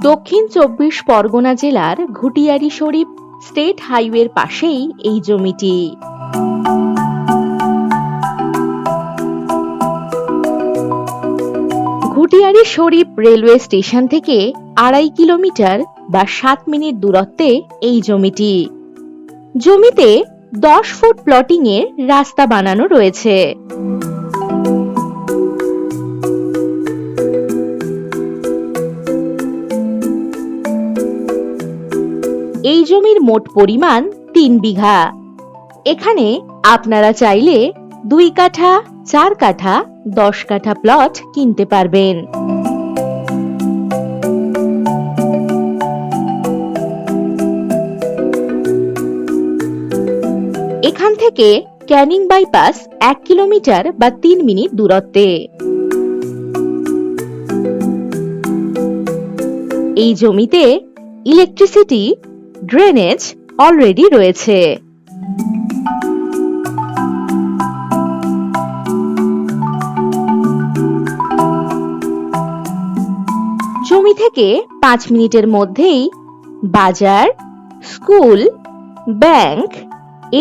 দক্ষিণ ২৪ পরগনা জেলার ঘুটিয়ারি শরীফ স্টেট হাইওয়ের পাশেই এই জমিটি। ঘুটিয়ারি শরীফ রেলওয়ে স্টেশন থেকে ২.৫ কিলোমিটার বা ৭ মিনিট দূরত্বে এই জমিটি। জমিতে ১০ ফুট প্লটিং এর রাস্তা বানানো রয়েছে। এই জমির মোট পরিমাণ ৩ বিঘা। এখানে আপনারা চাইলে ২ কাঠা, ৪ কাঠা, ১০ কাঠা প্লট কিনতে পারবেন। এখান থেকে ক্যানিং বাইপাস ১ কিলোমিটার বা ৩ মিনিট দূরত্বে। এই জমিতে ইলেকট্রিসিটি, ড্রেনেজ অলরেডি রয়েছে। জমি থেকে ৫ মিনিটের মধ্যেই বাজার, স্কুল, ব্যাংক,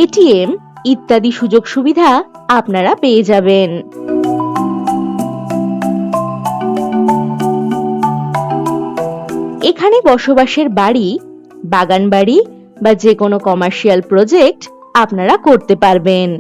এটিএম ইত্যাদি সুযোগ সুবিধা আপনারা পেয়ে যাবেন। এখানে বসবাসের বাড়ি, বাগান বাড়ি বা যে কোনো কমার্শিয়াল প্রজেক্ট আপনারা করতে পারবেন।